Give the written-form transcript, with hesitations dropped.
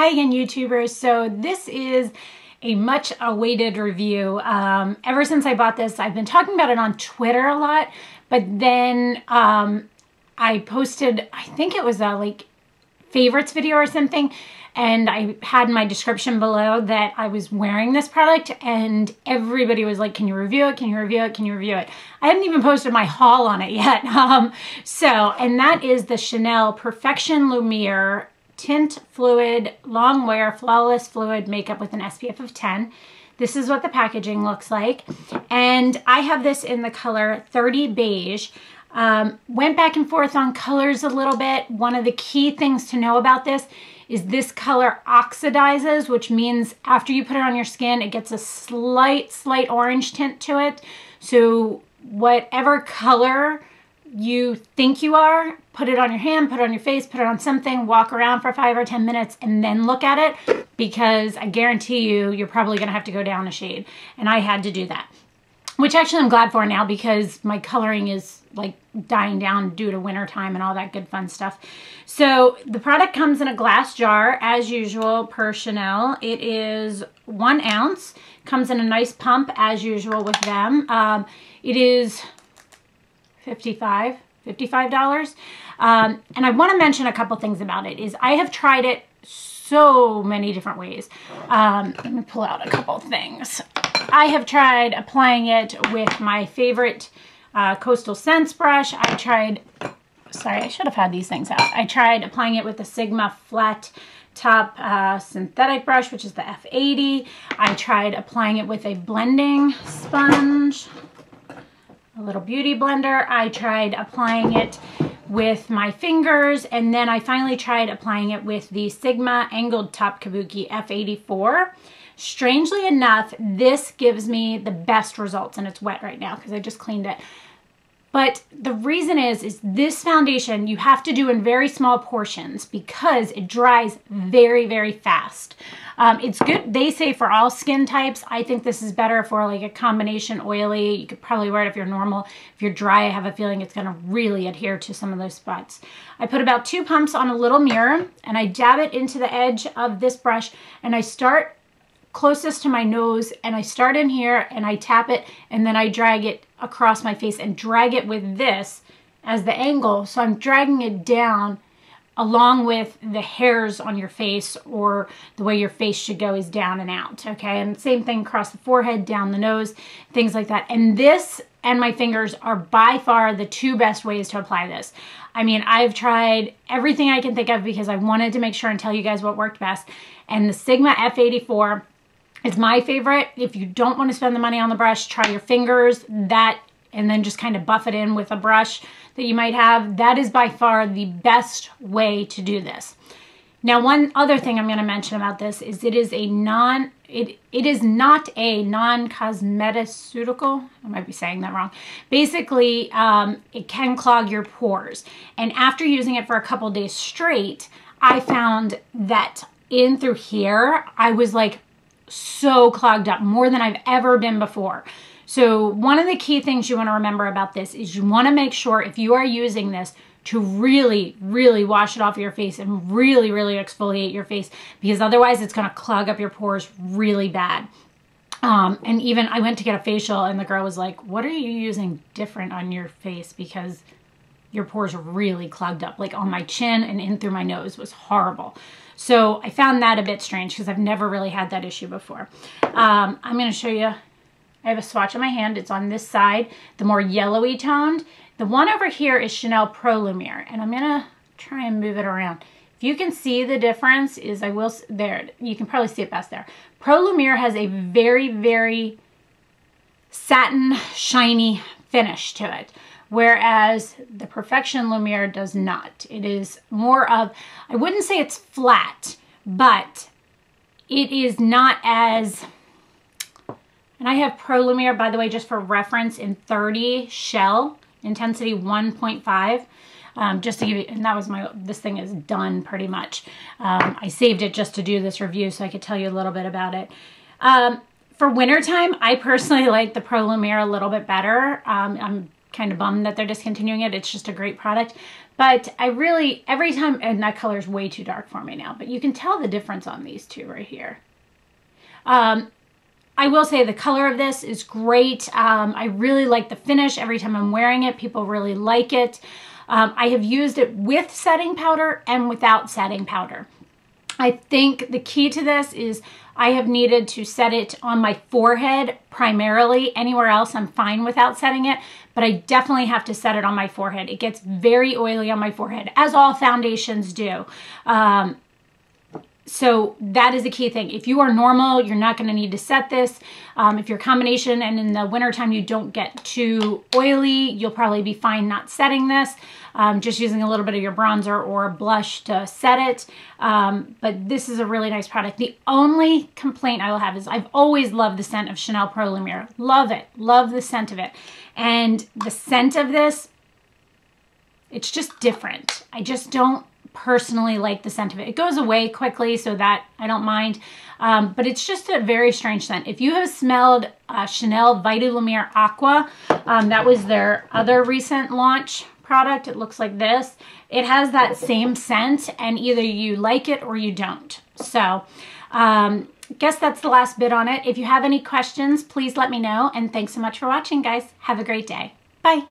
Hi again, YouTubers. So this is a much awaited review. Ever since I bought this, I've been talking about it on Twitter a lot, but then I posted, I think it was a like favorites video or something, and I had in my description below that I was wearing this product, and everybody was like, can you review it? Can you review it? Can you review it? I hadn't even posted my haul on it yet. And that is the Chanel Perfection Lumiere Tint Fluid Long Wear Flawless Fluid Makeup with an SPF of 10. This is what the packaging looks like. And I have this in the color 30 Beige. Went back and forth on colors a little bit. One of the key things to know about this color oxidizes, which means after you put it on your skin, it gets a slight orange tint to it. So whatever color you think you are, put it on your hand, put it on your face, put it on something, walk around for 5 or 10 minutes and then look at it, because I guarantee you're probably gonna have to go down a shade. And I had to do that, which actually I'm glad for now because my coloring is like dying down due to winter time and all that good fun stuff. So the product comes in a glass jar as usual per Chanel. It is 1 ounce, comes in a nice pump as usual with them. It is $55. And I want to mention a couple things about it. Is I have tried it so many different ways. Let me pull out a couple things. I have tried applying it with my favorite Coastal Scents brush. I tried, sorry, I should have had these things out. I tried applying it with the Sigma flat top synthetic brush, which is the F80. I tried applying it with a blending sponge, a little beauty blender. I tried applying it with my fingers, and then I finally tried applying it with the Sigma angled top kabuki F84. Strangely enough, this gives me the best results, and it's wet right now because I just cleaned it. But the reason is this foundation you have to do in very small portions because it dries very fast. It's good, they say, for all skin types. I think this is better for like a combination oily. You could probably wear it if you're normal. If you're dry, I have a feeling it's gonna really adhere to some of those spots. I put about 2 pumps on a little mirror and I dab it into the edge of this brush, and I start closest to my nose, and I start in here and I tap it, and then I drag it across my face and drag it with this as the angle. So I'm dragging it down along with the hairs on your face, or the way your face should go is down and out, okay? And same thing across the forehead, down the nose, things like that. And this and my fingers are by far the 2 best ways to apply this. I mean, I've tried everything I can think of because I wanted to make sure and tell you guys what worked best. And the Sigma F84 is my favorite. If you don't want to spend the money on the brush, try your fingers, and then just kind of buff it in with a brush that you might have. That is by far the best way to do this. Now, one other thing I'm going to mention about this is it is not a non-cosmeceutical. I might be saying that wrong. Basically, it can clog your pores. And after using it for a couple days straight, I found that in through here, I was like so clogged up, more than I've ever been before. So one of the key things you want to remember about this is you want to make sure, if you are using this, to really wash it off your face and really exfoliate your face, because otherwise it's going to clog up your pores really bad. And even I went to get a facial and the girl was like, what are you using different on your face? Because your pores are really clogged up, like on my chin and in through my nose. Was horrible. So I found that a bit strange because I've never really had that issue before. I'm going to show you. I have a swatch on my hand. It's on this side, the more yellowy toned. The one over here is Chanel Pro Lumiere, and I'm going to try and move it around. If you can see the difference is, there, you can probably see it best there. Pro Lumiere has a very satin, shiny finish to it, whereas the Perfection Lumiere does not. It is more of, I wouldn't say it's flat, but it is not as, and I have Pro Lumiere, by the way, just for reference, in 30 shell, intensity 1.5, just to give you, and that was this thing is done pretty much. I saved it just to do this review so I could tell you a little bit about it. For wintertime, I personally like the Pro Lumiere a little bit better. I'm kind of bummed that they're discontinuing it. It's just a great product. But I really, every time, and that color is way too dark for me now, but you can tell the difference on these two right here. I will say the color of this is great. I really like the finish every time I'm wearing it. People really like it. I have used it with setting powder and without setting powder. I think the key to this is I have needed to set it on my forehead primarily. Anywhere else I'm fine without setting it, but I definitely have to set it on my forehead. It gets very oily on my forehead, as all foundations do. So that is the key thing. If you are normal, you're not going to need to set this. If you're a combination and in the wintertime you don't get too oily, you'll probably be fine not setting this. Just using a little bit of your bronzer or blush to set it. But this is a really nice product. The only complaint I will have is I've always loved the scent of Chanel Pro Lumiere. Love it. Love the scent of it. And the scent of this, it's just different. I just don't personally like the scent of it. It goes away quickly, so that I don't mind. But it's just a very strange scent. If you have smelled Chanel Vita Lumiere Aqua, that was their other recent launch product. It looks like this. It has that same scent, and either you like it or you don't. So guess that's the last bit on it. If you have any questions, please let me know. And thanks so much for watching, guys. Have a great day. Bye.